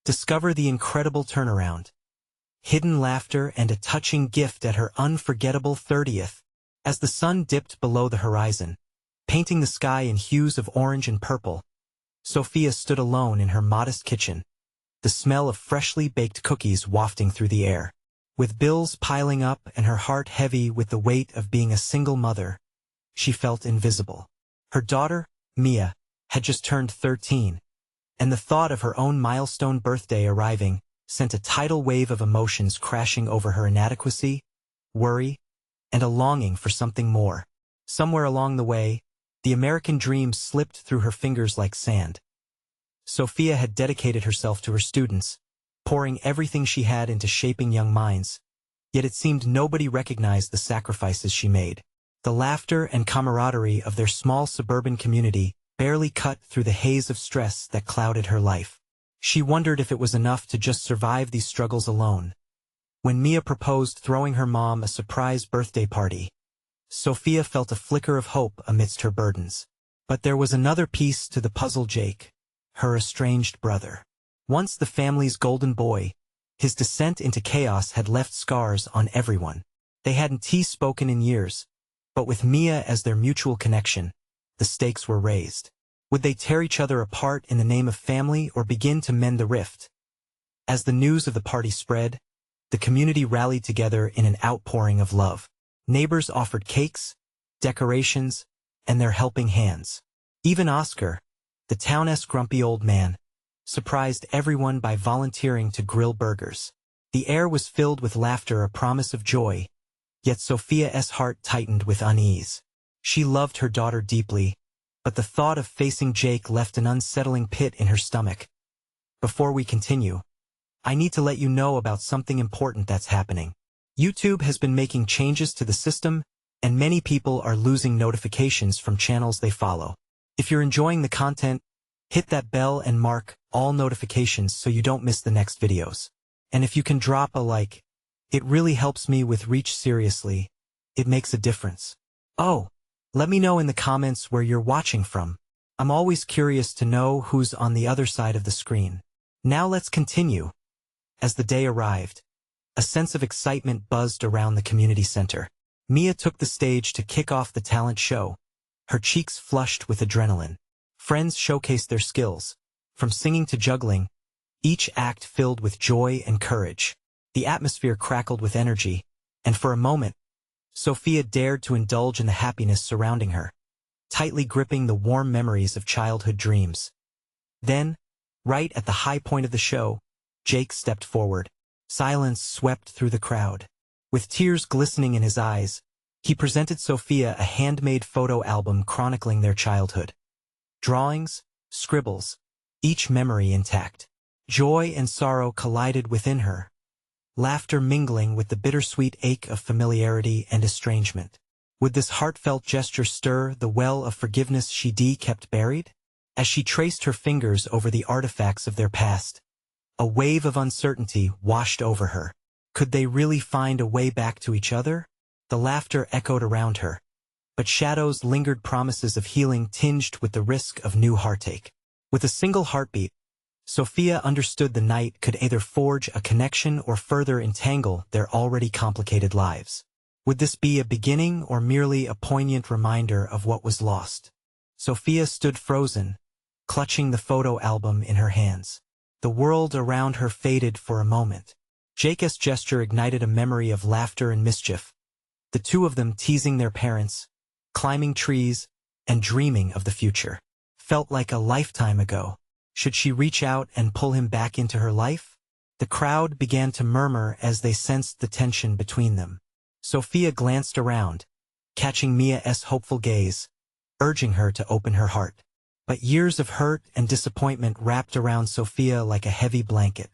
Discover the incredible turnaround. Hidden laughter and a touching gift at her unforgettable 30th. As the sun dipped below the horizon, painting the sky in hues of orange and purple, Sophia stood alone in her modest kitchen, the smell of freshly baked cookies wafting through the air. With bills piling up and her heart heavy with the weight of being a single mother, she felt invisible. Her daughter, Mia, had just turned 13, and the thought of her own milestone birthday arriving sent a tidal wave of emotions crashing over her inadequacy, worry, and a longing for something more. Somewhere along the way, the American dream slipped through her fingers like sand. Sophia had dedicated herself to her students, pouring everything she had into shaping young minds, yet it seemed nobody recognized the sacrifices she made. The laughter and camaraderie of their small suburban community barely cut through the haze of stress that clouded her life. She wondered if it was enough to just survive these struggles alone. When Mia proposed throwing her mom a surprise birthday party, Sophia felt a flicker of hope amidst her burdens. But there was another piece to the puzzle: Jake, her estranged brother. Once the family's golden boy, his descent into chaos had left scars on everyone. They hadn't spoken in years, but with Mia as their mutual connection, the stakes were raised. Would they tear each other apart in the name of family or begin to mend the rift? As the news of the party spread, the community rallied together in an outpouring of love. Neighbors offered cakes, decorations, and their helping hands. Even Oscar, the town's grumpy old man, surprised everyone by volunteering to grill burgers. The air was filled with laughter, a promise of joy, yet Sophia's heart tightened with unease. She loved her daughter deeply, but the thought of facing Jake left an unsettling pit in her stomach. Before we continue, I need to let you know about something important that's happening. YouTube has been making changes to the system, and many people are losing notifications from channels they follow. If you're enjoying the content, hit that bell and mark all notifications so you don't miss the next videos. And if you can drop a like, it really helps me with reach. Seriously, it makes a difference. Oh, let me know in the comments where you're watching from. I'm always curious to know who's on the other side of the screen. Now let's continue. As the day arrived, a sense of excitement buzzed around the community center. Mia took the stage to kick off the talent show, her cheeks flushed with adrenaline. Friends showcased their skills, from singing to juggling, each act filled with joy and courage. The atmosphere crackled with energy, and for a moment, Sophia dared to indulge in the happiness surrounding her, tightly gripping the warm memories of childhood dreams. Then, right at the high point of the show, Jake stepped forward. Silence swept through the crowd. With tears glistening in his eyes, he presented Sophia a handmade photo album chronicling their childhood. Drawings, scribbles, each memory intact. Joy and sorrow collided within her, laughter mingling with the bittersweet ache of familiarity and estrangement. Would this heartfelt gesture stir the well of forgiveness she kept buried? As she traced her fingers over the artifacts of their past, a wave of uncertainty washed over her. Could they really find a way back to each other? The laughter echoed around her, but shadows lingered, promises of healing tinged with the risk of new heartache. With a single heartbeat, Sophia understood the night could either forge a connection or further entangle their already complicated lives. Would this be a beginning or merely a poignant reminder of what was lost? Sophia stood frozen, clutching the photo album in her hands. The world around her faded for a moment. Jake's gesture ignited a memory of laughter and mischief, the two of them teasing their parents, climbing trees, and dreaming of the future. Felt like a lifetime ago. Should she reach out and pull him back into her life? The crowd began to murmur as they sensed the tension between them. Sophia glanced around, catching Mia's hopeful gaze, urging her to open her heart. But years of hurt and disappointment wrapped around Sophia like a heavy blanket.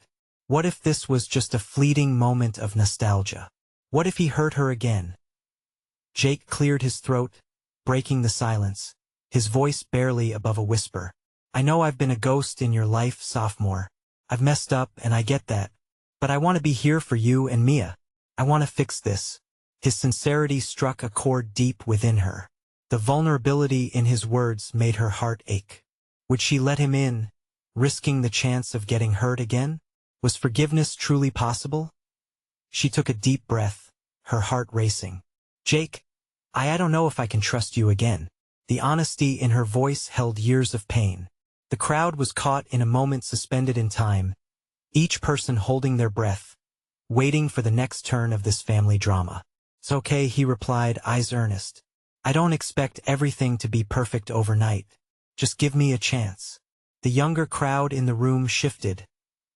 What if this was just a fleeting moment of nostalgia? What if he hurt her again? Jake cleared his throat, breaking the silence, his voice barely above a whisper. I know I've been a ghost in your life, sophomore. I've messed up and I get that. But I want to be here for you and Mia. I want to fix this. His sincerity struck a chord deep within her. The vulnerability in his words made her heart ache. Would she let him in, risking the chance of getting hurt again? Was forgiveness truly possible? She took a deep breath, her heart racing. Jake, I don't know if I can trust you again. The honesty in her voice held years of pain. The crowd was caught in a moment suspended in time, each person holding their breath, waiting for the next turn of this family drama. It's okay, he replied, eyes earnest. I don't expect everything to be perfect overnight. Just give me a chance. The younger crowd in the room shifted,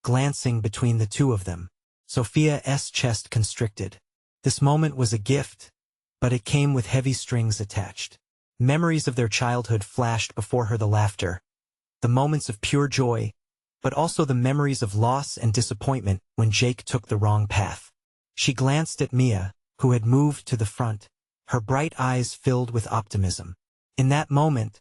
glancing between the two of them. Sophia's chest constricted. This moment was a gift, but it came with heavy strings attached. Memories of their childhood flashed before her, the laughter, the moments of pure joy, but also the memories of loss and disappointment when Jake took the wrong path. She glanced at Mia, who had moved to the front, her bright eyes filled with optimism. In that moment,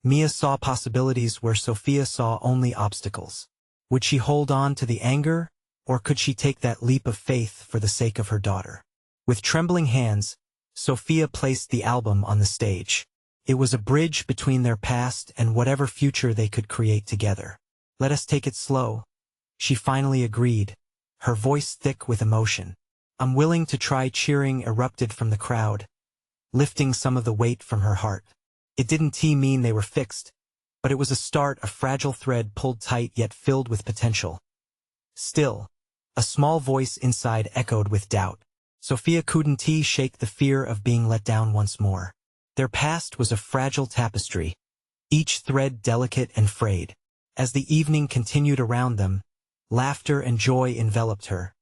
Mia saw possibilities where Sophia saw only obstacles. Would she hold on to the anger, or could she take that leap of faith for the sake of her daughter? With trembling hands, Sophia placed the album on the stage. It was a bridge between their past and whatever future they could create together. Let us take it slow, she finally agreed, her voice thick with emotion. I'm willing to try, cheering erupted from the crowd, lifting some of the weight from her heart. It didn't mean they were fixed, but it was a start, a fragile thread pulled tight yet filled with potential. Still, a small voice inside echoed with doubt. Sophia couldn't shake the fear of being let down once more. Their past was a fragile tapestry, each thread delicate and frayed. As the evening continued around them, laughter and joy enveloped her,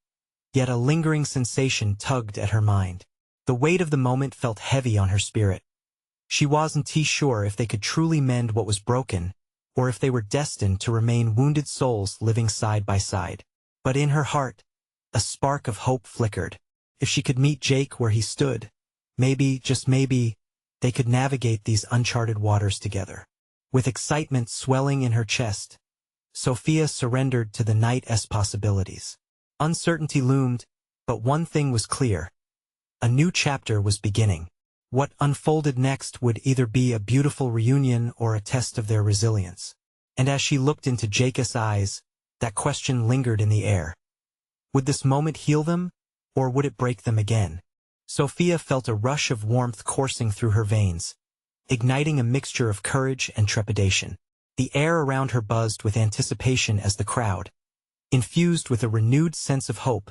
yet a lingering sensation tugged at her mind. The weight of the moment felt heavy on her spirit. She wasn't sure if they could truly mend what was broken, or if they were destined to remain wounded souls living side by side. But in her heart, a spark of hope flickered. If she could meet Jake where he stood, maybe, just maybe, they could navigate these uncharted waters together. With excitement swelling in her chest, Sophia surrendered to the night's possibilities. Uncertainty loomed, but one thing was clear. A new chapter was beginning. What unfolded next would either be a beautiful reunion or a test of their resilience. And as she looked into Jake's eyes, that question lingered in the air. Would this moment heal them, or would it break them again? Sophia felt a rush of warmth coursing through her veins, igniting a mixture of courage and trepidation. The air around her buzzed with anticipation as the crowd, infused with a renewed sense of hope,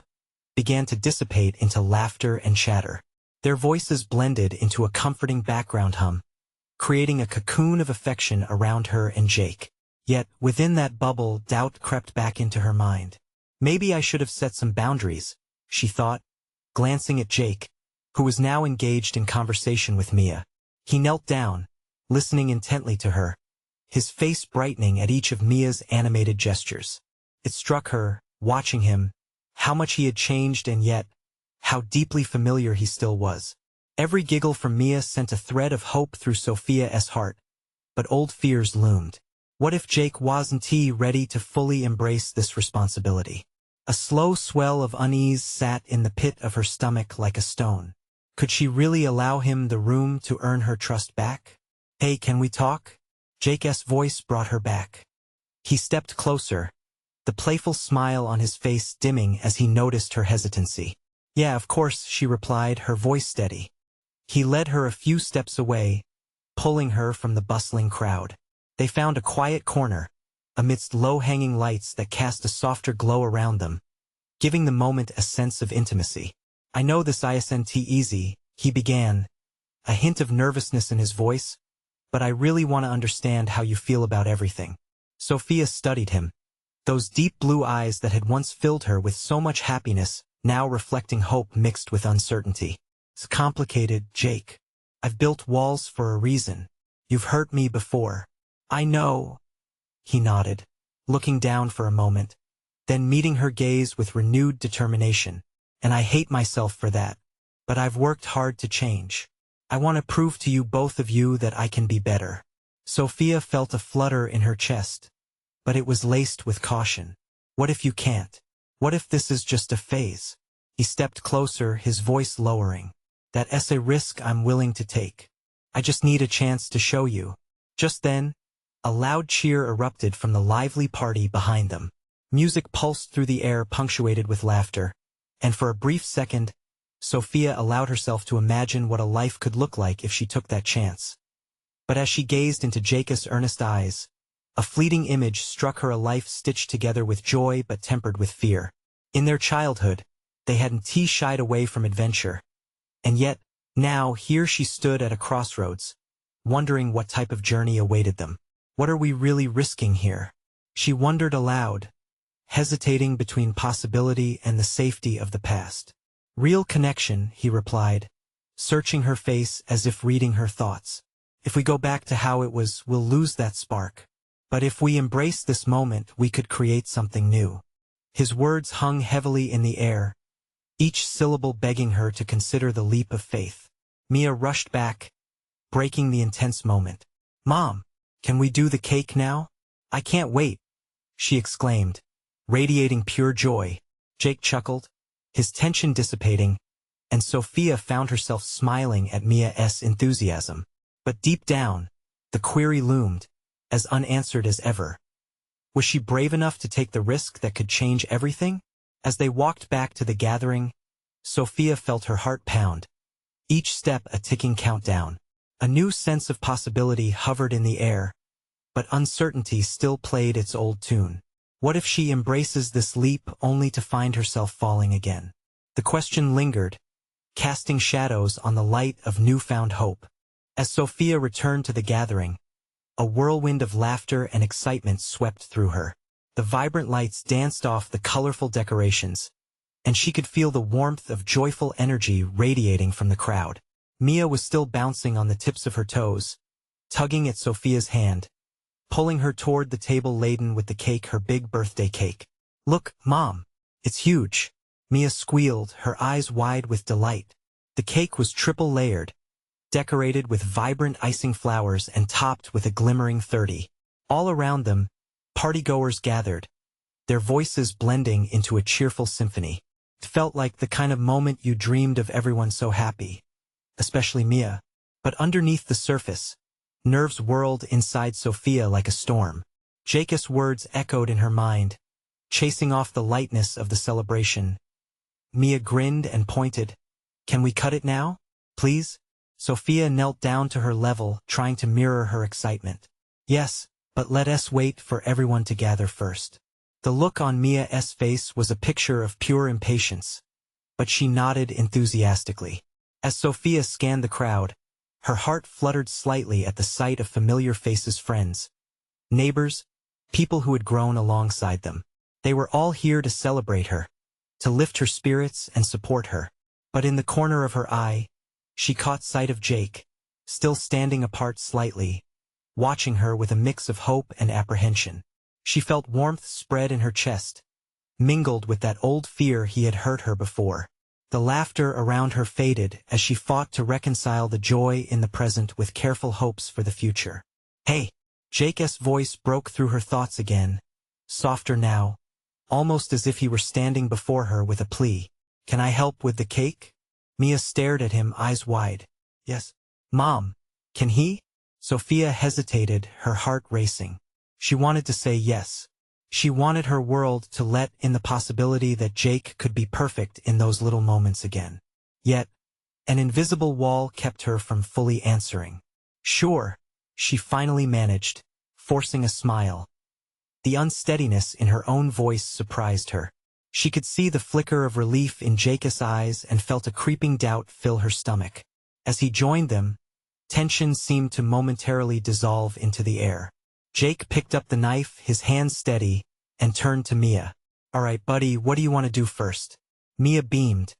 began to dissipate into laughter and chatter. Their voices blended into a comforting background hum, creating a cocoon of affection around her and Jake. Yet, within that bubble, doubt crept back into her mind. Maybe I should have set some boundaries, she thought, glancing at Jake, who was now engaged in conversation with Mia. He knelt down, listening intently to her, his face brightening at each of Mia's animated gestures. It struck her, watching him, how much he had changed and yet, how deeply familiar he still was. Every giggle from Mia sent a thread of hope through Sophia's heart, but old fears loomed. What if Jake wasn't ready to fully embrace this responsibility? A slow swell of unease sat in the pit of her stomach like a stone. Could she really allow him the room to earn her trust back? Hey, can we talk? Jake's voice brought her back. He stepped closer, the playful smile on his face dimming as he noticed her hesitancy. Yeah, of course, she replied, her voice steady. He led her a few steps away, pulling her from the bustling crowd. They found a quiet corner, amidst low-hanging lights that cast a softer glow around them, giving the moment a sense of intimacy. I know this isn't easy, he began, a hint of nervousness in his voice, but I really want to understand how you feel about everything. Sophia studied him, those deep blue eyes that had once filled her with so much happiness, now reflecting hope mixed with uncertainty. It's complicated, Jake. I've built walls for a reason. You've hurt me before. I know. He nodded, looking down for a moment, then meeting her gaze with renewed determination. And I hate myself for that, but I've worked hard to change. I want to prove to you, both of you, that I can be better. Sophia felt a flutter in her chest, but it was laced with caution. What if you can't? What if this is just a phase? He stepped closer, his voice lowering. That's a risk I'm willing to take. I just need a chance to show you. Just then, A loud cheer erupted from the lively party behind them. Music pulsed through the air punctuated with laughter, and for a brief second, Sophia allowed herself to imagine what a life could look like if she took that chance. But as she gazed into Jacob's earnest eyes, a fleeting image struck her, a life stitched together with joy but tempered with fear. In their childhood, they hadn't shied away from adventure. And yet, now here she stood at a crossroads, wondering what type of journey awaited them. What are we really risking here? She wondered aloud, hesitating between possibility and the safety of the past. Real connection, he replied, searching her face as if reading her thoughts. If we go back to how it was, we'll lose that spark. But if we embrace this moment, we could create something new. His words hung heavily in the air, each syllable begging her to consider the leap of faith. Mia rushed back, breaking the intense moment. "Mom, can we do the cake now? I can't wait," she exclaimed, radiating pure joy. Jake chuckled, his tension dissipating, and Sophia found herself smiling at Mia's enthusiasm. But deep down, the query loomed, as unanswered as ever. Was she brave enough to take the risk that could change everything? As they walked back to the gathering, Sophia felt her heart pound, each step a ticking countdown. A new sense of possibility hovered in the air, but uncertainty still played its old tune. What if she embraces this leap only to find herself falling again? The question lingered, casting shadows on the light of newfound hope. As Sophia returned to the gathering, a whirlwind of laughter and excitement swept through her. The vibrant lights danced off the colorful decorations, and she could feel the warmth of joyful energy radiating from the crowd. Mia was still bouncing on the tips of her toes, tugging at Sophia's hand, pulling her toward the table laden with the cake, her big birthday cake. "Look, Mom, it's huge," Mia squealed, her eyes wide with delight. The cake was triple-layered, decorated with vibrant icing flowers and topped with a glimmering 30. All around them, partygoers gathered, their voices blending into a cheerful symphony. It felt like the kind of moment you dreamed of, everyone so happy, especially Mia. But underneath the surface, nerves whirled inside Sophia like a storm. Jacob's words echoed in her mind, chasing off the lightness of the celebration. Mia grinned and pointed. "Can we cut it now, please?" Sophia knelt down to her level, trying to mirror her excitement. "Yes, but let us wait for everyone to gather first." The look on Mia's face was a picture of pure impatience, but she nodded enthusiastically. As Sophia scanned the crowd, her heart fluttered slightly at the sight of familiar faces, friends, neighbors, people who had grown alongside them. They were all here to celebrate her, to lift her spirits and support her. But in the corner of her eye, she caught sight of Jake, still standing apart slightly, watching her with a mix of hope and apprehension. She felt warmth spread in her chest, mingled with that old fear he had hurt her before. The laughter around her faded as she fought to reconcile the joy in the present with careful hopes for the future. "Hey!" Jake's voice broke through her thoughts again, softer now, almost as if he were standing before her with a plea. "Can I help with the cake?" Mia stared at him, eyes wide. "Yes." "Mom, can he?" Sophia hesitated, her heart racing. She wanted to say yes. She wanted her world to let in the possibility that Jake could be perfect in those little moments again. Yet, an invisible wall kept her from fully answering. "Sure," she finally managed, forcing a smile. The unsteadiness in her own voice surprised her. She could see the flicker of relief in Jake's eyes and felt a creeping doubt fill her stomach. As he joined them, tension seemed to momentarily dissolve into the air. Jake picked up the knife, his hands steady, and turned to Mia. "All right, buddy, what do you want to do first?" Mia beamed,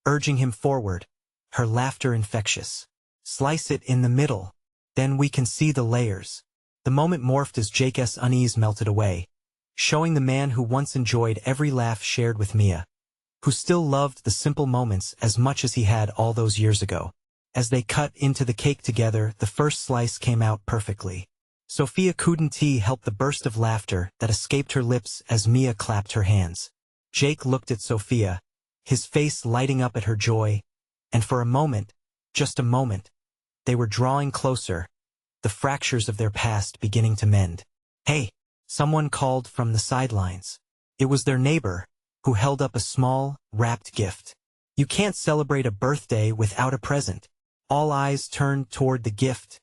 urging him forward, her laughter infectious. "Slice it in the middle. Then we can see the layers." The moment morphed as Jake's unease melted away, showing the man who once enjoyed every laugh shared with Mia, who still loved the simple moments as much as he had all those years ago. As they cut into the cake together, the first slice came out perfectly. Sophia couldn't help the burst of laughter that escaped her lips as Mia clapped her hands. Jake looked at Sophia, his face lighting up at her joy, and for a moment, just a moment, they were drawing closer, the fractures of their past beginning to mend. "Hey!" Someone called from the sidelines. It was their neighbor, who held up a small, wrapped gift. "You can't celebrate a birthday without a present." All eyes turned toward the gift,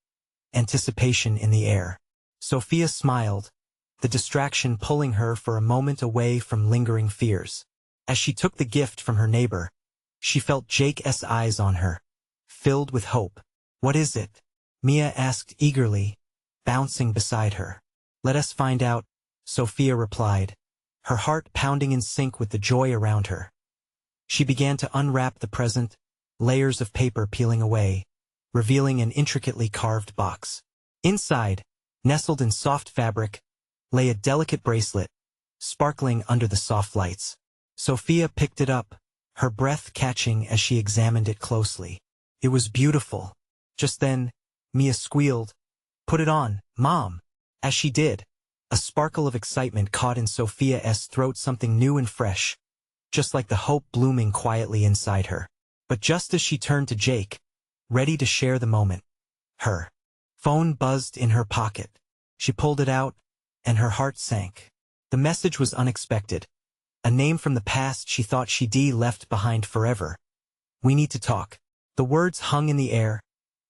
anticipation in the air. Sophia smiled, the distraction pulling her for a moment away from lingering fears. As she took the gift from her neighbor, she felt Jake's eyes on her, filled with hope. "What is it?" Mia asked eagerly, bouncing beside her. "Let us find out," Sophia replied, her heart pounding in sync with the joy around her. She began to unwrap the present, layers of paper peeling away, revealing an intricately carved box. Inside, nestled in soft fabric, lay a delicate bracelet, sparkling under the soft lights. Sophia picked it up, her breath catching as she examined it closely. It was beautiful. Just then, Mia squealed, "Put it on, Mom!" As she did, a sparkle of excitement caught in Sophia's throat, something new and fresh, just like the hope blooming quietly inside her. But just as she turned to Jake, ready to share the moment, her phone buzzed in her pocket. She pulled it out, and her heart sank. The message was unexpected. A name from the past she thought she'd left behind forever. "We need to talk." The words hung in the air,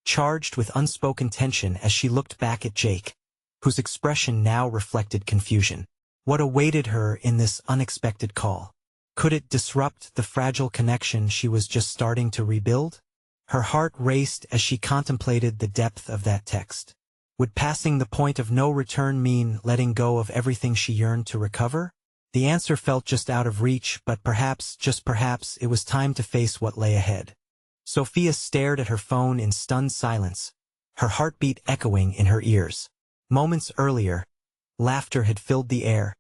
charged with unspoken tension as she looked back at Jake, whose expression now reflected confusion. What awaited her in this unexpected call? Could it disrupt the fragile connection she was just starting to rebuild? Her heart raced as she contemplated the depth of that text. Would passing the point of no return mean letting go of everything she yearned to recover? The answer felt just out of reach, but perhaps, just perhaps, it was time to face what lay ahead. Sophia stared at her phone in stunned silence, her heartbeat echoing in her ears. Moments earlier, laughter had filled the air,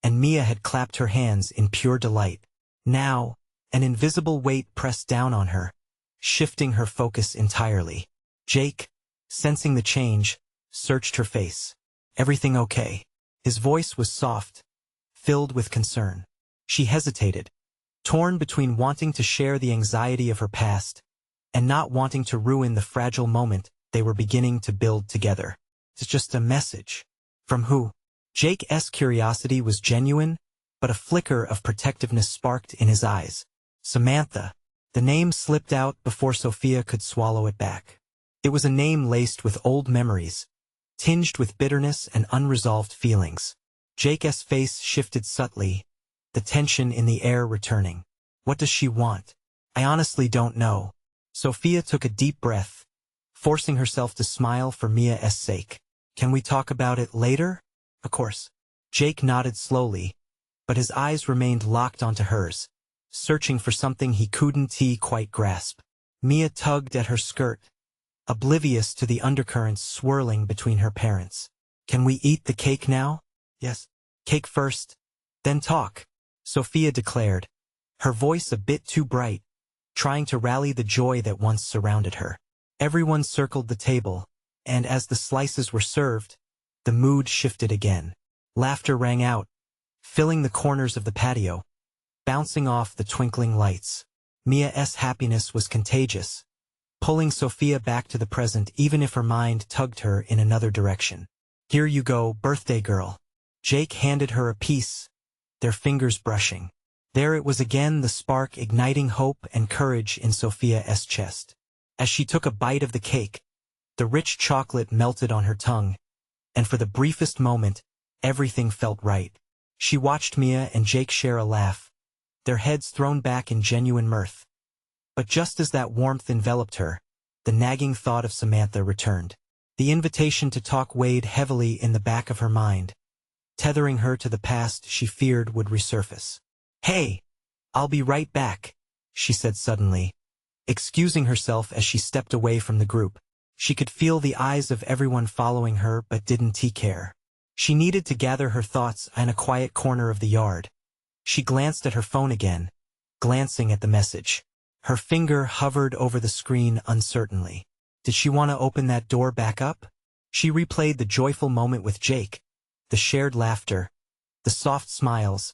and Mia had clapped her hands in pure delight. Now, an invisible weight pressed down on her, shifting her focus entirely. Jake, sensing the change, searched her face. "Everything okay?" His voice was soft, filled with concern. She hesitated, torn between wanting to share the anxiety of her past and not wanting to ruin the fragile moment they were beginning to build together. "It's just a message." "From who?" Jake's curiosity was genuine, but a flicker of protectiveness sparked in his eyes. "Samantha." The name slipped out before Sophia could swallow it back. It was a name laced with old memories, tinged with bitterness and unresolved feelings. Jake's face shifted subtly, the tension in the air returning. "What does she want?" "I honestly don't know." Sophia took a deep breath, forcing herself to smile for Mia's sake. "Can we talk about it later?" "Of course." Jake nodded slowly, but his eyes remained locked onto hers, searching for something he couldn't quite grasp. Mia tugged at her skirt, oblivious to the undercurrents swirling between her parents. "Can we eat the cake now?" "Yes." "Cake first, then talk," Sophia declared, her voice a bit too bright, trying to rally the joy that once surrounded her. Everyone circled the table, and as the slices were served, the mood shifted again. Laughter rang out, filling the corners of the patio, bouncing off the twinkling lights. Mia's happiness was contagious, pulling Sophia back to the present even if her mind tugged her in another direction. "Here you go, birthday girl." Jake handed her a piece, their fingers brushing. There it was again, the spark igniting hope and courage in Sophia's chest. As she took a bite of the cake, the rich chocolate melted on her tongue, and for the briefest moment, everything felt right. She watched Mia and Jake share a laugh, their heads thrown back in genuine mirth. But just as that warmth enveloped her, the nagging thought of Samantha returned. The invitation to talk weighed heavily in the back of her mind, tethering her to the past she feared would resurface. "Hey, I'll be right back," she said suddenly, excusing herself as she stepped away from the group. She could feel the eyes of everyone following her but didn't care. She needed to gather her thoughts in a quiet corner of the yard. She glanced at her phone again, glancing at the message. Her finger hovered over the screen uncertainly. Did she want to open that door back up? She replayed the joyful moment with Jake, the shared laughter, the soft smiles,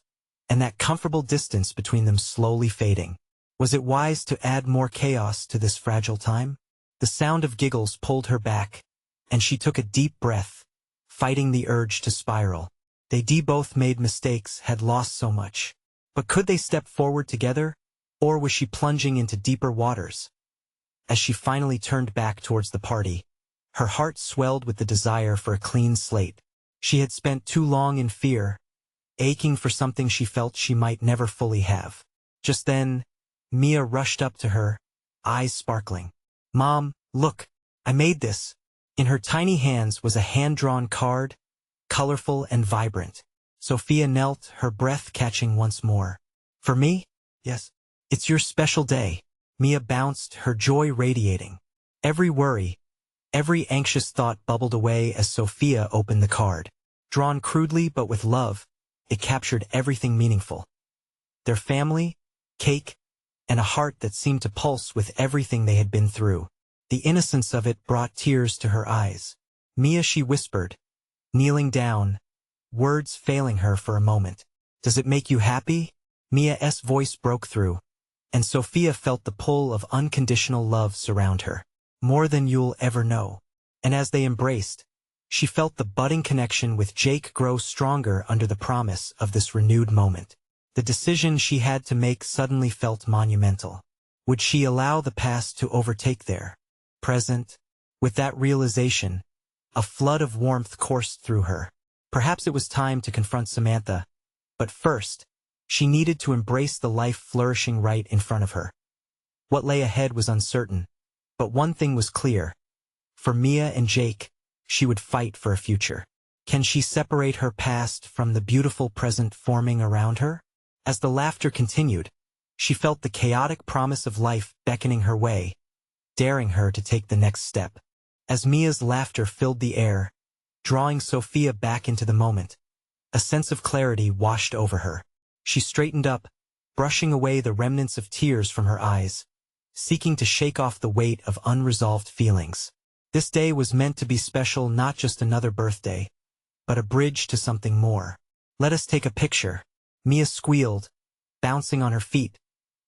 and that comfortable distance between them slowly fading. Was it wise to add more chaos to this fragile time? The sound of giggles pulled her back, and she took a deep breath, fighting the urge to spiral. They both made mistakes, had lost so much. But could they step forward together, or was she plunging into deeper waters? As she finally turned back towards the party, her heart swelled with the desire for a clean slate. She had spent too long in fear, aching for something she felt she might never fully have. Just then, Mia rushed up to her, eyes sparkling. "Mom, look, I made this." In her tiny hands was a hand-drawn card, colorful and vibrant. Sophia knelt, her breath catching once more. "For me?" "Yes. It's your special day." Mia bounced, her joy radiating. Every worry, every anxious thought bubbled away as Sophia opened the card. Drawn crudely but with love, it captured everything meaningful. Their family, cake, and a heart that seemed to pulse with everything they had been through. The innocence of it brought tears to her eyes. "Mia," she whispered, kneeling down, words failing her for a moment. "Does it make you happy?" Mia's voice broke through, and Sophia felt the pull of unconditional love surround her. "More than you'll ever know." And as they embraced, she felt the budding connection with Jake grow stronger under the promise of this renewed moment. The decision she had to make suddenly felt monumental. Would she allow the past to overtake their present? With that realization, a flood of warmth coursed through her. Perhaps it was time to confront Samantha, but first, she needed to embrace the life flourishing right in front of her. What lay ahead was uncertain, but one thing was clear. For Mia and Jake, she would fight for a future. Can she separate her past from the beautiful present forming around her? As the laughter continued, she felt the chaotic promise of life beckoning her way, daring her to take the next step. As Mia's laughter filled the air, drawing Sophia back into the moment, a sense of clarity washed over her. She straightened up, brushing away the remnants of tears from her eyes, seeking to shake off the weight of unresolved feelings. This day was meant to be special, not just another birthday, but a bridge to something more. "Let us take a picture," Mia squealed, bouncing on her feet,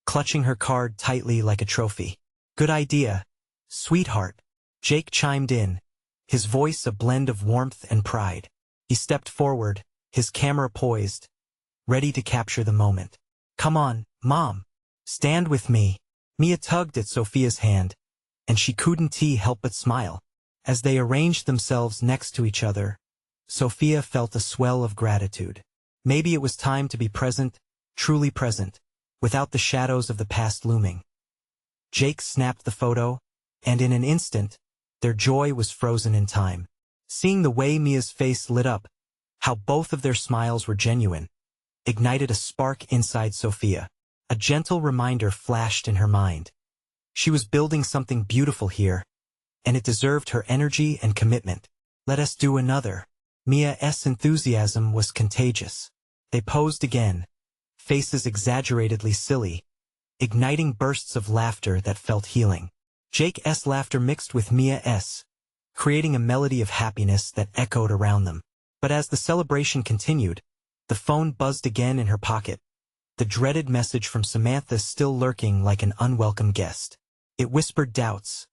clutching her card tightly like a trophy. "Good idea, sweetheart," Jake chimed in, his voice a blend of warmth and pride. He stepped forward, his camera poised, ready to capture the moment. "Come on, Mom. Stand with me." Mia tugged at Sophia's hand, and she couldn't help but smile. As they arranged themselves next to each other, Sophia felt a swell of gratitude. Maybe it was time to be present, truly present, without the shadows of the past looming. Jake snapped the photo, and in an instant, their joy was frozen in time. Seeing the way Mia's face lit up, how both of their smiles were genuine, ignited a spark inside Sophia. A gentle reminder flashed in her mind. She was building something beautiful here, and it deserved her energy and commitment. "Let us do another." Mia's enthusiasm was contagious. They posed again, faces exaggeratedly silly, igniting bursts of laughter that felt healing. Jake's laughter mixed with Mia's, creating a melody of happiness that echoed around them. But as the celebration continued, the phone buzzed again in her pocket, the dreaded message from Samantha still lurking like an unwelcome guest. It whispered doubts,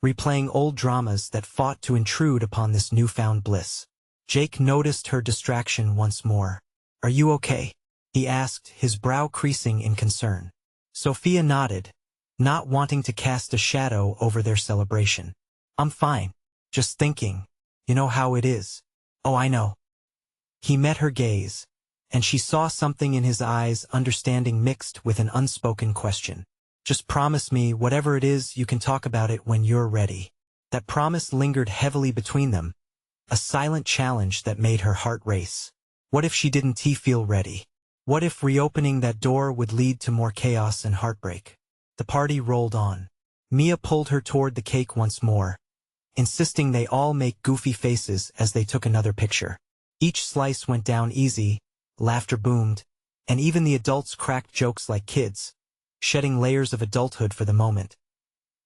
replaying old dramas that fought to intrude upon this newfound bliss. Jake noticed her distraction once more. "Are you okay?" he asked, his brow creasing in concern. Sophia nodded, not wanting to cast a shadow over their celebration. "I'm fine. Just thinking. You know how it is." "Oh, I know." He met her gaze, and she saw something in his eyes, understanding mixed with an unspoken question. "Just promise me whatever it is, you can talk about it when you're ready." That promise lingered heavily between them, a silent challenge that made her heart race. What if she didn't feel ready? What if reopening that door would lead to more chaos and heartbreak? The party rolled on. Mia pulled her toward the cake once more, insisting they all make goofy faces as they took another picture. Each slice went down easy, laughter boomed, and even the adults cracked jokes like kids, shedding layers of adulthood for the moment.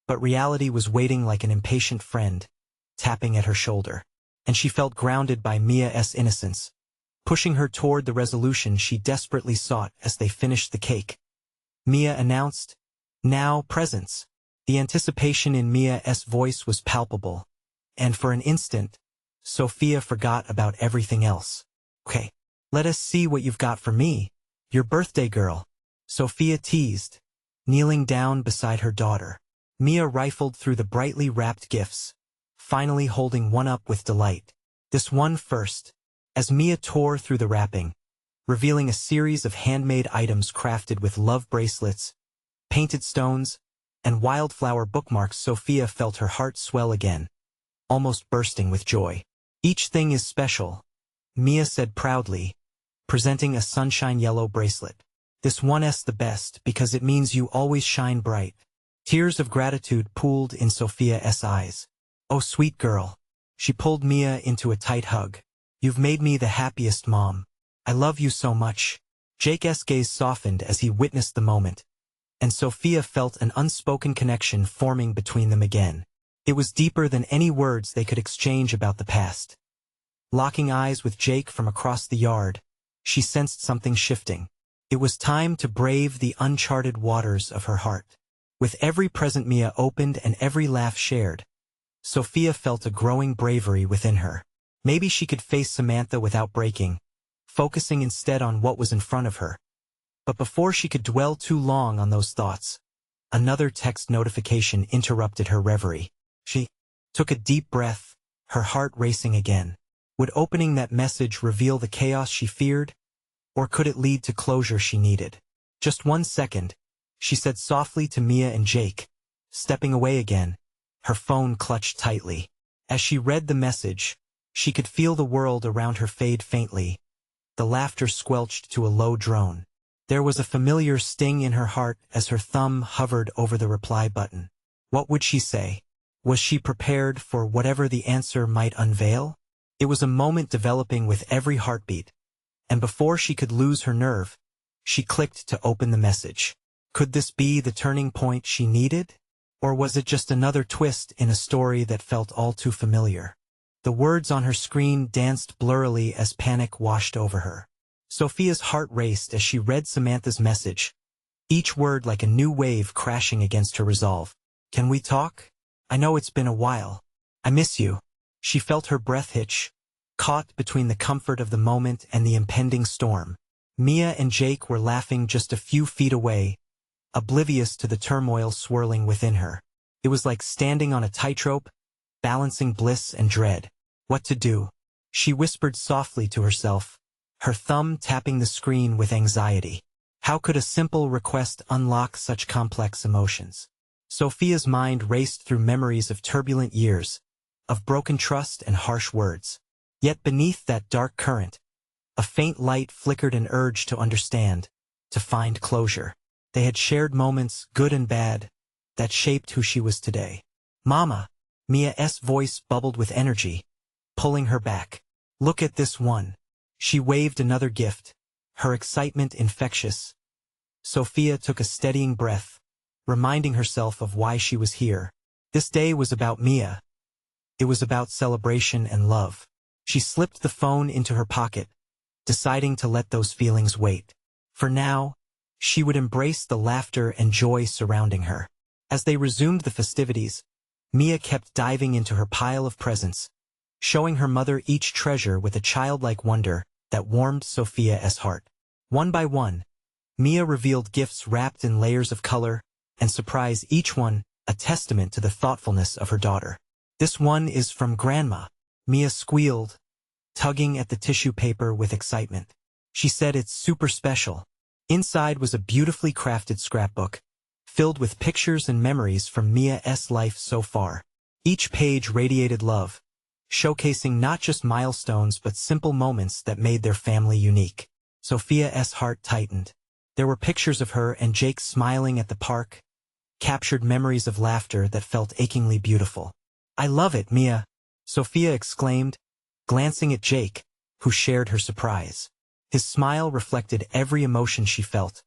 But reality was waiting like an impatient friend, tapping at her shoulder. And she felt grounded by Mia's innocence, pushing her toward the resolution she desperately sought as they finished the cake. Mia announced, "Now, presents." The anticipation in Mia's voice was palpable, And for an instant, Sophia forgot about everything else. Okay, let us see what you've got for me. Your birthday girl, Sophia teased, kneeling down beside her daughter. Mia rifled through the brightly wrapped gifts, finally holding one up with delight. This one first, as Mia tore through the wrapping, revealing a series of handmade items crafted with love bracelets, painted stones, and wildflower bookmarks. Sophia felt her heart swell again, almost bursting with joy. Each thing is special, Mia said proudly, presenting a sunshine yellow bracelet. This one's the best because it means you always shine bright. Tears of gratitude pooled in Sophia's eyes. Oh, sweet girl. She pulled Mia into a tight hug. You've made me the happiest mom. I love you so much. Jake's gaze softened as he witnessed the moment, and Sophia felt an unspoken connection forming between them again. It was deeper than any words they could exchange about the past. Locking eyes with Jake from across the yard, she sensed something shifting. It was time to brave the uncharted waters of her heart. With every present Mia opened and every laugh shared, Sophia felt a growing bravery within her. Maybe she could face Samantha without breaking, focusing instead on what was in front of her. But before she could dwell too long on those thoughts, another text notification interrupted her reverie. She took a deep breath, her heart racing again. Would opening that message reveal the chaos she feared, or could it lead to closure she needed? Just 1 second, she said softly to Mia and Jake, stepping away again, her phone clutched tightly. As she read the message, she could feel the world around her fade faintly. The laughter squelched to a low drone. There was a familiar sting in her heart as her thumb hovered over the reply button. What would she say? Was she prepared for whatever the answer might unveil? It was a moment developing with every heartbeat, and before she could lose her nerve, she clicked to open the message. Could this be the turning point she needed? Or was it just another twist in a story that felt all too familiar? The words on her screen danced blurrily as panic washed over her. Sophia's heart raced as she read Samantha's message, each word like a new wave crashing against her resolve. Can we talk? I know it's been a while. I miss you. She felt her breath hitch, caught between the comfort of the moment and the impending storm. Mia and Jake were laughing just a few feet away, oblivious to the turmoil swirling within her. It was like standing on a tightrope, balancing bliss and dread. What to do? She whispered softly to herself, her thumb tapping the screen with anxiety. How could a simple request unlock such complex emotions? Sophia's mind raced through memories of turbulent years, of broken trust and harsh words. Yet beneath that dark current, a faint light flickered an urge to understand, to find closure. They had shared moments, good and bad, that shaped who she was today. Mama, Mia's voice bubbled with energy, pulling her back. Look at this one. She waved another gift, her excitement infectious. Sophia took a steadying breath, reminding herself of why she was here. This day was about Mia. It was about celebration and love. She slipped the phone into her pocket, deciding to let those feelings wait. For now, she would embrace the laughter and joy surrounding her. As they resumed the festivities, Mia kept diving into her pile of presents, showing her mother each treasure with a childlike wonder that warmed Sophia's heart. One by one, Mia revealed gifts wrapped in layers of color, and surprised each one a testament to the thoughtfulness of her daughter. This one is from Grandma, Mia squealed, tugging at the tissue paper with excitement. She said it's super special. Inside was a beautifully crafted scrapbook, filled with pictures and memories from Mia's life so far. Each page radiated love, showcasing not just milestones but simple moments that made their family unique. Sophia's heart tightened. There were pictures of her and Jake smiling at the park, captured memories of laughter that felt achingly beautiful. I love it, Mia, Sophia exclaimed, glancing at Jake, who shared her surprise. His smile reflected every emotion she felt,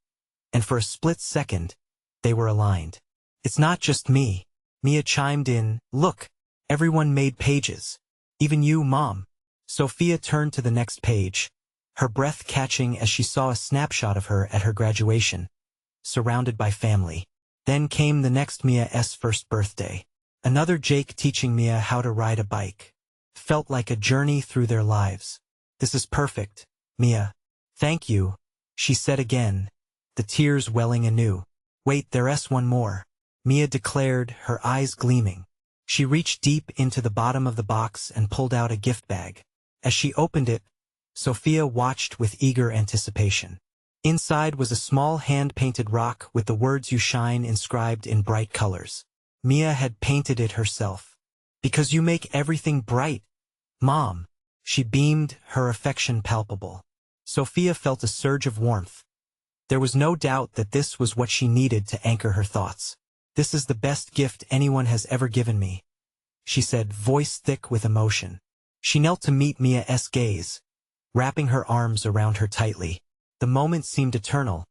and for a split second, they were aligned. It's not just me, Mia chimed in. Look, everyone made pages. Even you, Mom. Sophia turned to the next page, her breath catching as she saw a snapshot of her at her graduation, surrounded by family. Then came the next Mia's first birthday. Another Jake teaching Mia how to ride a bike. Felt like a journey through their lives. This is perfect, Mia. Thank you, she said again, the tears welling anew. Wait, there's one more, Mia declared, her eyes gleaming. She reached deep into the bottom of the box and pulled out a gift bag. As she opened it, Sophia watched with eager anticipation. Inside was a small hand-painted rock with the words "You shine" inscribed in bright colors. Mia had painted it herself. Because you make everything bright, Mom. She beamed, her affection palpable. Sophia felt a surge of warmth. There was no doubt that this was what she needed to anchor her thoughts. This is the best gift anyone has ever given me, she said, voice thick with emotion. She knelt to meet Mia's gaze, wrapping her arms around her tightly. The moment seemed eternal,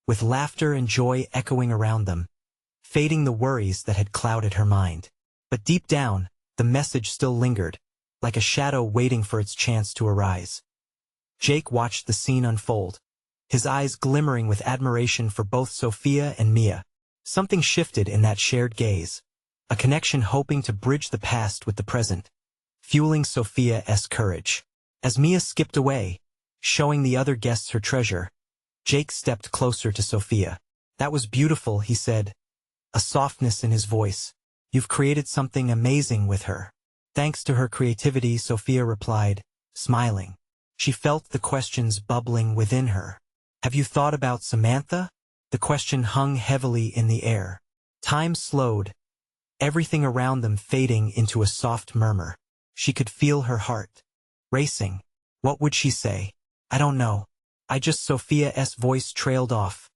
with laughter and joy echoing around them, fading the worries that had clouded her mind. But deep down, the message still lingered, like a shadow waiting for its chance to arise. Jake watched the scene unfold, his eyes glimmering with admiration for both Sophia and Mia. Something shifted in that shared gaze, a connection hoping to bridge the past with the present, fueling Sophia's courage. As Mia skipped away, showing the other guests her treasure, Jake stepped closer to Sophia. That was beautiful, he said, a softness in his voice. You've created something amazing with her. Thanks to her creativity, Sophia replied, smiling. She felt the questions bubbling within her. Have you thought about Samantha? The question hung heavily in the air. Time slowed, everything around them fading into a soft murmur. She could feel her heart racing. What would she say? I don't know. Sophia's voice trailed off,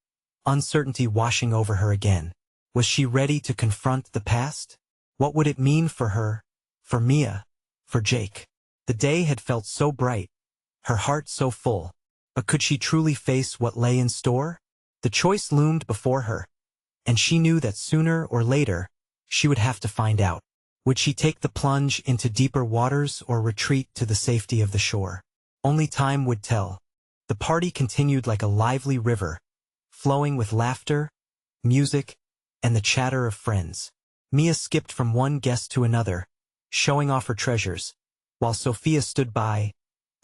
uncertainty washing over her again. Was she ready to confront the past? What would it mean for her, for Mia, for Jake? The day had felt so bright, her heart so full, but could she truly face what lay in store? The choice loomed before her, and she knew that sooner or later, she would have to find out. Would she take the plunge into deeper waters or retreat to the safety of the shore? Only time would tell. The party continued like a lively river, flowing with laughter, music, and the chatter of friends. Mia skipped from one guest to another, showing off her treasures, while Sophia stood by,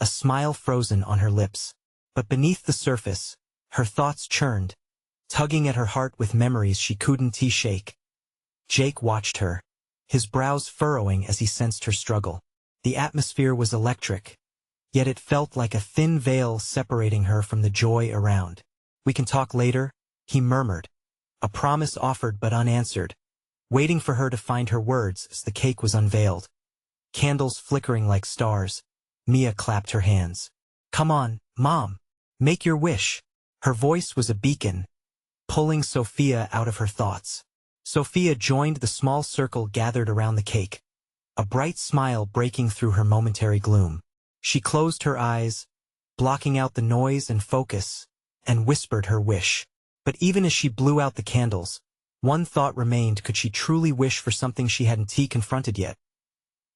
a smile frozen on her lips. But beneath the surface, her thoughts churned, tugging at her heart with memories she couldn't shake. Jake watched her, his brows furrowing as he sensed her struggle. The atmosphere was electric, yet it felt like a thin veil separating her from the joy around. We can talk later, he murmured, a promise offered but unanswered, waiting for her to find her words as the cake was unveiled. Candles flickering like stars, Mia clapped her hands. Come on, Mom, make your wish. Her voice was a beacon, pulling Sophia out of her thoughts. Sophia joined the small circle gathered around the cake, a bright smile breaking through her momentary gloom. She closed her eyes, blocking out the noise and focus, and whispered her wish. But even as she blew out the candles, one thought remained: could she truly wish for something she hadn't confronted yet?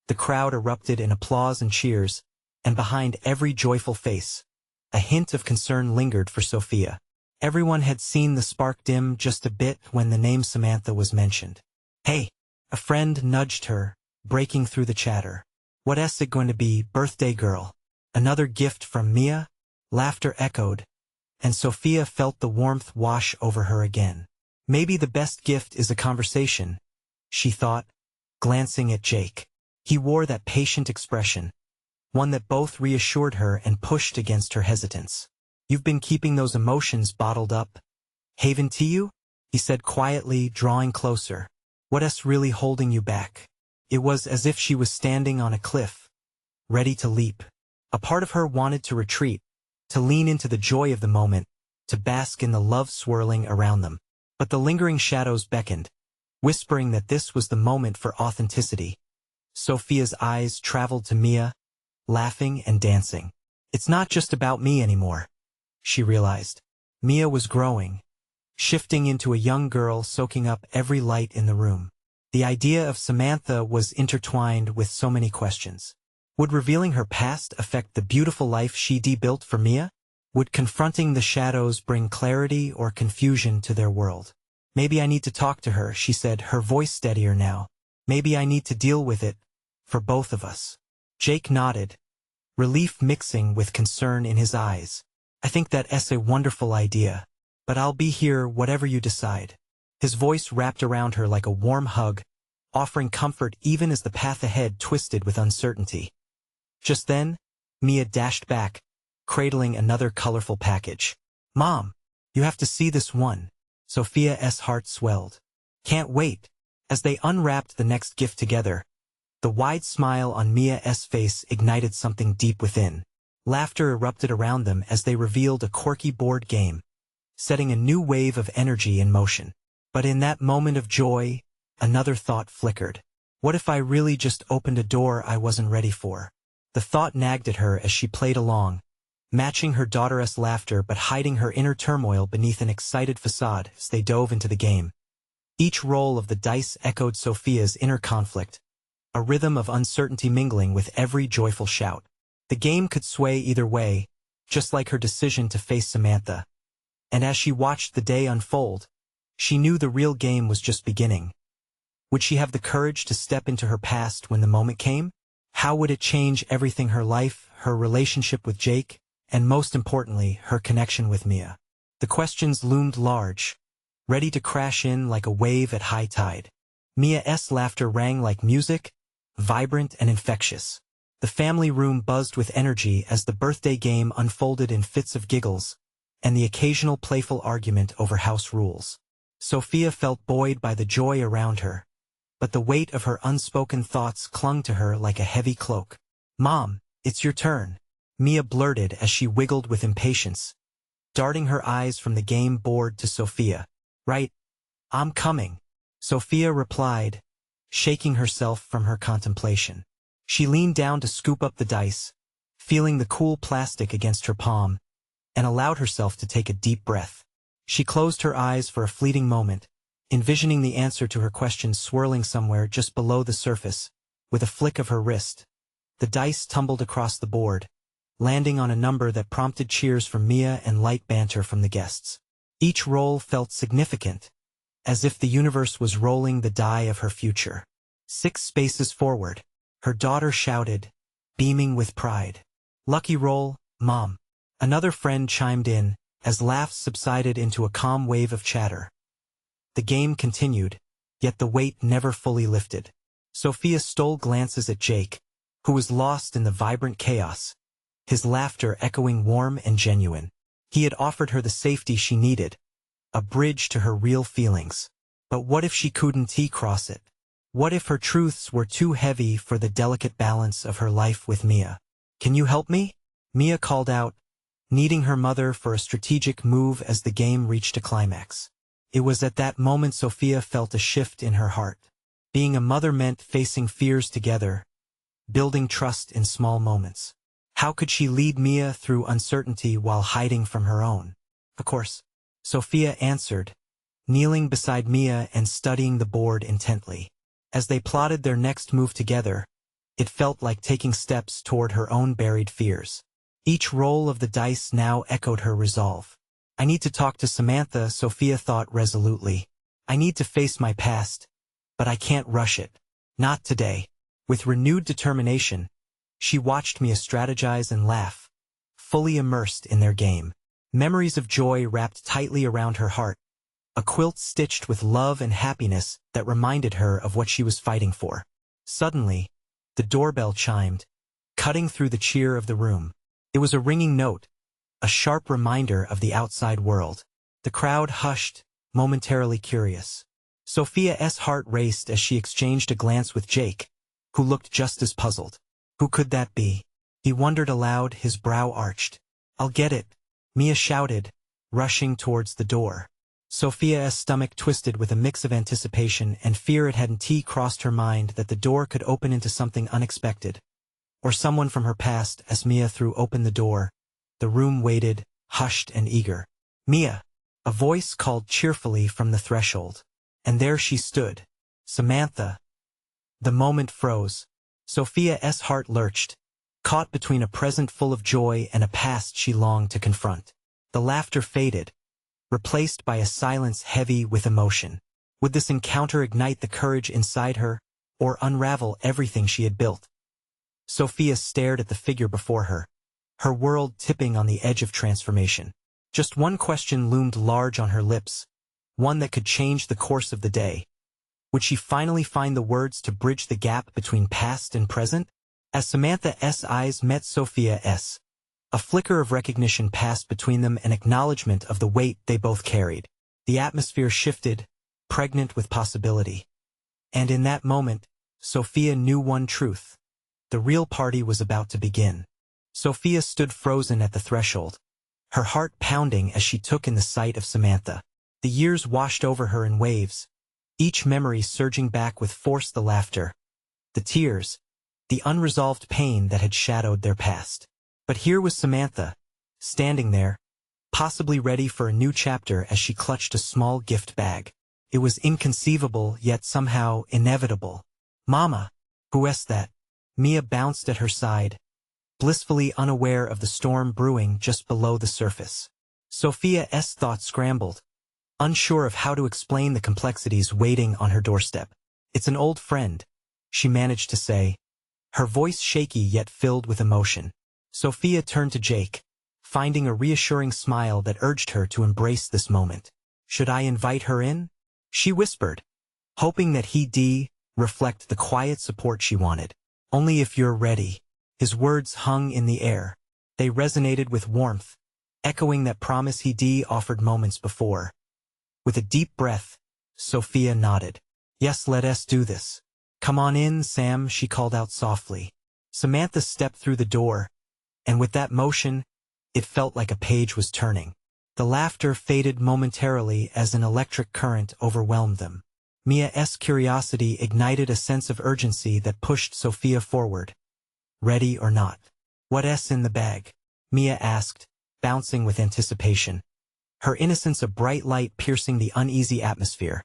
The crowd erupted in applause and cheers, and behind every joyful face, a hint of concern lingered for Sophia. Everyone had seen the spark dim just a bit when the name Samantha was mentioned. Hey! A friend nudged her, breaking through the chatter. What's it going to be, birthday girl? Another gift from Mia? Laughter echoed, and Sophia felt the warmth wash over her again. Maybe the best gift is a conversation, she thought, glancing at Jake. He wore that patient expression, one that both reassured her and pushed against her hesitance. You've been keeping those emotions bottled up, haven't you? He said quietly, drawing closer. What's really holding you back? It was as if she was standing on a cliff, ready to leap. A part of her wanted to retreat, to lean into the joy of the moment, to bask in the love swirling around them. But the lingering shadows beckoned, whispering that this was the moment for authenticity. Sophia's eyes traveled to Mia, laughing and dancing. It's not just about me anymore, she realized. Mia was growing, shifting into a young girl soaking up every light in the room. The idea of Samantha was intertwined with so many questions. Would revealing her past affect the beautiful life she'd built for Mia? Would confronting the shadows bring clarity or confusion to their world? Maybe I need to talk to her, she said, her voice steadier now. Maybe I need to deal with it, for both of us. Jake nodded, relief mixing with concern in his eyes. I think that's a wonderful idea, but I'll be here whatever you decide. His voice wrapped around her like a warm hug, offering comfort even as the path ahead twisted with uncertainty. Just then, Mia dashed back, cradling another colorful package. Mom, you have to see this one. Sophia's heart swelled. Can't wait. As they unwrapped the next gift together, the wide smile on Mia's face ignited something deep within. Laughter erupted around them as they revealed a quirky board game, setting a new wave of energy in motion. But in that moment of joy, another thought flickered. What if I really just opened a door I wasn't ready for? The thought nagged at her as she played along, matching her daughter's laughter but hiding her inner turmoil beneath an excited facade as they dove into the game. Each roll of the dice echoed Sophia's inner conflict, a rhythm of uncertainty mingling with every joyful shout. The game could sway either way, just like her decision to face Samantha. And as she watched the day unfold, she knew the real game was just beginning. Would she have the courage to step into her past when the moment came? How would it change everything: her life, her relationship with Jake, and most importantly, her connection with Mia? The questions loomed large, ready to crash in like a wave at high tide. Mia's laughter rang like music, vibrant and infectious. The family room buzzed with energy as the birthday game unfolded in fits of giggles, and the occasional playful argument over house rules. Sophia felt buoyed by the joy around her, but the weight of her unspoken thoughts clung to her like a heavy cloak. Mom, it's your turn, Mia blurted as she wiggled with impatience, darting her eyes from the game board to Sophia. Right, I'm coming, Sophia replied, shaking herself from her contemplation. She leaned down to scoop up the dice, feeling the cool plastic against her palm, and allowed herself to take a deep breath. She closed her eyes for a fleeting moment, envisioning the answer to her question swirling somewhere just below the surface. With a flick of her wrist, the dice tumbled across the board, landing on a number that prompted cheers from Mia and light banter from the guests. Each roll felt significant, as if the universe was rolling the die of her future. 6 spaces forward, her daughter shouted, beaming with pride. Lucky roll, Mom. Another friend chimed in, as laughs subsided into a calm wave of chatter. The game continued, yet the weight never fully lifted. Sophia stole glances at Jake, who was lost in the vibrant chaos, his laughter echoing warm and genuine. He had offered her the safety she needed, a bridge to her real feelings. But what if she couldn't cross it? What if her truths were too heavy for the delicate balance of her life with Mia? Can you help me? Mia called out, needing her mother for a strategic move as the game reached a climax. It was at that moment Sophia felt a shift in her heart. Being a mother meant facing fears together, building trust in small moments. How could she lead Mia through uncertainty while hiding from her own? Of course, Sophia answered, kneeling beside Mia and studying the board intently. As they plotted their next move together, it felt like taking steps toward her own buried fears. Each roll of the dice now echoed her resolve. I need to talk to Samantha, Sophia thought resolutely. I need to face my past, but I can't rush it. Not today. With renewed determination, she watched Mia strategize and laugh, fully immersed in their game. Memories of joy wrapped tightly around her heart, a quilt stitched with love and happiness that reminded her of what she was fighting for. Suddenly, the doorbell chimed, cutting through the cheer of the room. It was a ringing note, a sharp reminder of the outside world. The crowd hushed, momentarily curious. Sophia's heart raced as she exchanged a glance with Jake, who looked just as puzzled. Who could that be? He wondered aloud, his brow arched. I'll get it, Mia shouted, rushing towards the door. Sophia's stomach twisted with a mix of anticipation and fear. It hadn't crossed her mind that the door could open into something unexpected, or someone from her past. As Mia threw open the door, the room waited, hushed and eager. Mia, a voice called cheerfully from the threshold. And there she stood, Samantha. The moment froze. Sophia's heart lurched, caught between a present full of joy and a past she longed to confront. The laughter faded, replaced by a silence heavy with emotion. Would this encounter ignite the courage inside her, or unravel everything she had built. Sophia stared at the figure before her, her world tipping on the edge of transformation. Just one question loomed large on her lips, one that could change the course of the day. Would she finally find the words to bridge the gap between past and present? As Samantha's eyes met Sophia's, a flicker of recognition passed between them, an acknowledgement of the weight they both carried. The atmosphere shifted, pregnant with possibility. And in that moment, Sophia knew one truth. The real party was about to begin. Sophia stood frozen at the threshold, her heart pounding as she took in the sight of Samantha. The years washed over her in waves, each memory surging back with force: the laughter, the tears, the unresolved pain that had shadowed their past. But here was Samantha, standing there, possibly ready for a new chapter as she clutched a small gift bag. It was inconceivable, yet somehow inevitable. "Mama, who's that?" Mia bounced at her side, blissfully unaware of the storm brewing just below the surface. Sophia's thoughts scrambled, unsure of how to explain the complexities waiting on her doorstep. "It's an old friend," she managed to say, her voice shaky yet filled with emotion. Sophia turned to Jake, finding a reassuring smile that urged her to embrace this moment. "Should I invite her in?" she whispered, hoping that he'd reflect the quiet support she wanted. "Only if you're ready." His words hung in the air. They resonated with warmth, echoing that promise he'd offered moments before. With a deep breath, Sophia nodded. "Yes, let us do this." "Come on in, Sam," she called out softly. Samantha stepped through the door, and with that motion, it felt like a page was turning. The laughter faded momentarily as an electric current overwhelmed them. Mia's curiosity ignited a sense of urgency that pushed Sophia forward. "Ready or not?" "What's in the bag?" Mia asked, bouncing with anticipation, her innocence a bright light piercing the uneasy atmosphere.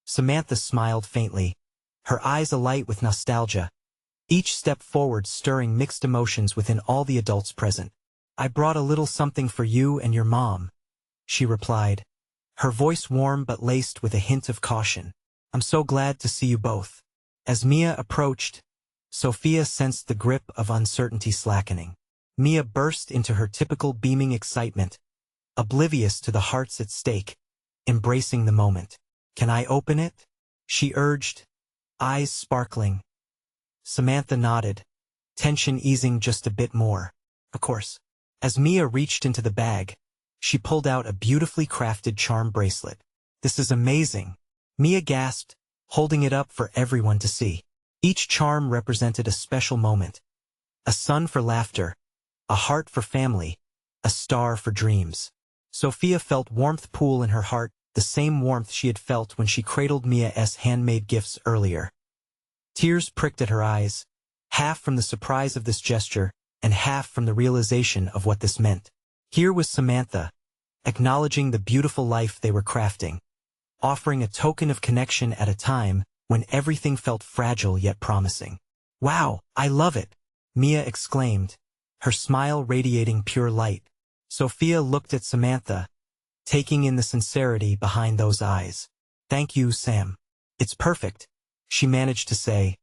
Samantha smiled faintly, her eyes alight with nostalgia, each step forward stirring mixed emotions within all the adults present. "I brought a little something for you and your mom," she replied, her voice warm but laced with a hint of caution. "I'm so glad to see you both." As Mia approached, Sophia sensed the grip of uncertainty slackening. Mia burst into her typical beaming excitement, oblivious to the hearts at stake, embracing the moment. "Can I open it?" she urged, eyes sparkling. Samantha nodded, tension easing just a bit more. "Of course." As Mia reached into the bag, she pulled out a beautifully crafted charm bracelet. "This is amazing," Mia gasped, holding it up for everyone to see. Each charm represented a special moment. A sun for laughter, a heart for family, a star for dreams. Sophia felt warmth pool in her heart, the same warmth she had felt when she cradled Mia's handmade gifts earlier. Tears pricked at her eyes, half from the surprise of this gesture, and half from the realization of what this meant. Here was Samantha, acknowledging the beautiful life they were crafting, offering a token of connection at a time when everything felt fragile yet promising. "Wow, I love it," Mia exclaimed, her smile radiating pure light. Sophia looked at Samantha, taking in the sincerity behind those eyes. "Thank you, Sam. It's perfect," she managed to say,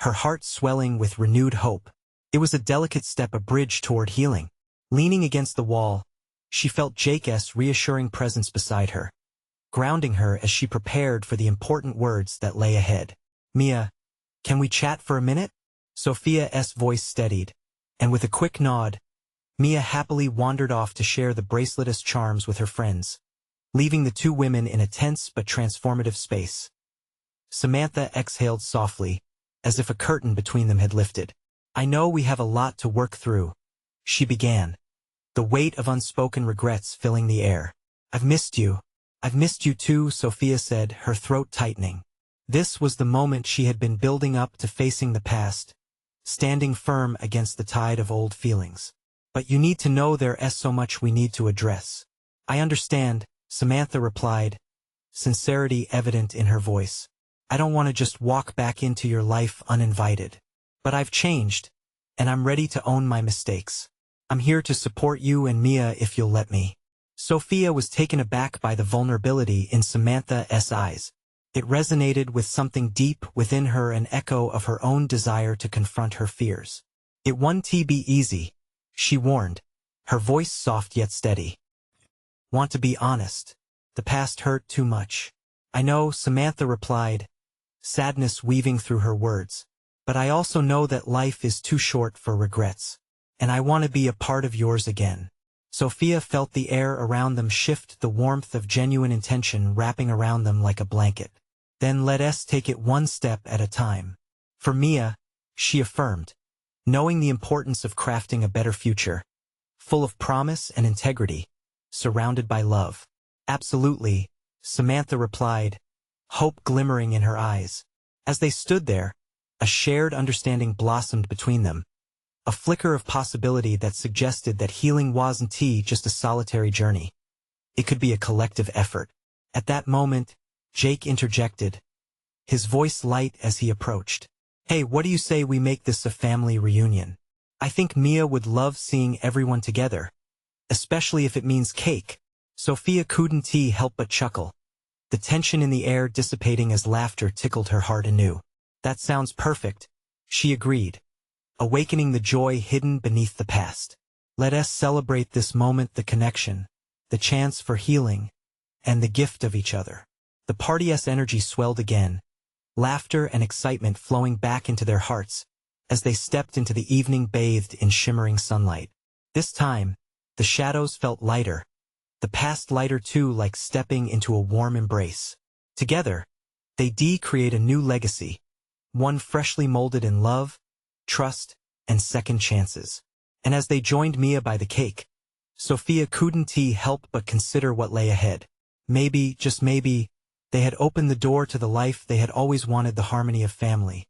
her heart swelling with renewed hope. It was a delicate step, a bridge toward healing. Leaning against the wall, she felt Jake's reassuring presence beside her, grounding her as she prepared for the important words that lay ahead. "Mia, can we chat for a minute?" Sophia's voice steadied, and with a quick nod, Mia happily wandered off to share the bracelet's charms with her friends, leaving the two women in a tense but transformative space. Samantha exhaled softly, as if a curtain between them had lifted. "I know we have a lot to work through," she began, the weight of unspoken regrets filling the air. "I've missed you." "I've missed you too," Sophia said, her throat tightening. This was the moment she had been building up to, facing the past, standing firm against the tide of old feelings. "But you need to know there's so much we need to address." "I understand," Samantha replied, sincerity evident in her voice. "I don't want to just walk back into your life uninvited. But I've changed, and I'm ready to own my mistakes. I'm here to support you and Mia if you'll let me." Sophia was taken aback by the vulnerability in Samantha's eyes. It resonated with something deep within her, an echo of her own desire to confront her fears. "It won't be easy," she warned, her voice soft yet steady. "Want to be honest? The past hurt too much." "I know," Samantha replied, sadness weaving through her words. "But I also know that life is too short for regrets. And I want to be a part of yours again." Sophia felt the air around them shift, the warmth of genuine intention wrapping around them like a blanket. "Then let us take it one step at a time. For Mia," she affirmed, knowing the importance of crafting a better future, full of promise and integrity, surrounded by love. "Absolutely," Samantha replied, hope glimmering in her eyes. As they stood there, a shared understanding blossomed between them, a flicker of possibility that suggested that healing wasn't just a solitary journey. It could be a collective effort. At that moment, Jake interjected, his voice light as he approached. "Hey, what do you say we make this a family reunion? I think Mia would love seeing everyone together, especially if it means cake." Sophia couldn't help but chuckle, the tension in the air dissipating as laughter tickled her heart anew. "That sounds perfect," she agreed, awakening the joy hidden beneath the past. "Let us celebrate this moment, the connection, the chance for healing, and the gift of each other." The party's energy swelled again, laughter and excitement flowing back into their hearts as they stepped into the evening bathed in shimmering sunlight. This time, the shadows felt lighter, the past lighter too, like stepping into a warm embrace. Together, they create a new legacy, one freshly molded in love, trust, and second chances. And as they joined Mia by the cake, Sophia couldn't help but consider what lay ahead. Maybe, just maybe, they had opened the door to the life they had always wanted, the harmony of family,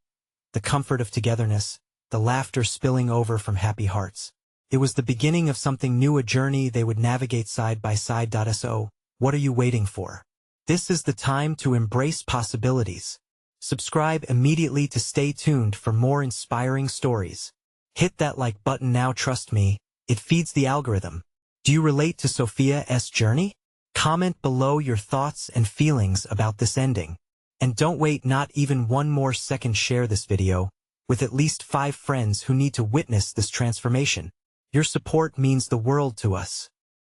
the comfort of togetherness, the laughter spilling over from happy hearts. It was the beginning of something new, a journey they would navigate side by side. So, what are you waiting for? This is the time to embrace possibilities. Subscribe immediately to stay tuned for more inspiring stories. Hit that like button now, trust me, it feeds the algorithm. Do you relate to Sophia's journey? Comment below your thoughts and feelings about this ending. And don't wait not even one more second, share this video with at least 5 friends who need to witness this transformation. Your support means the world to us.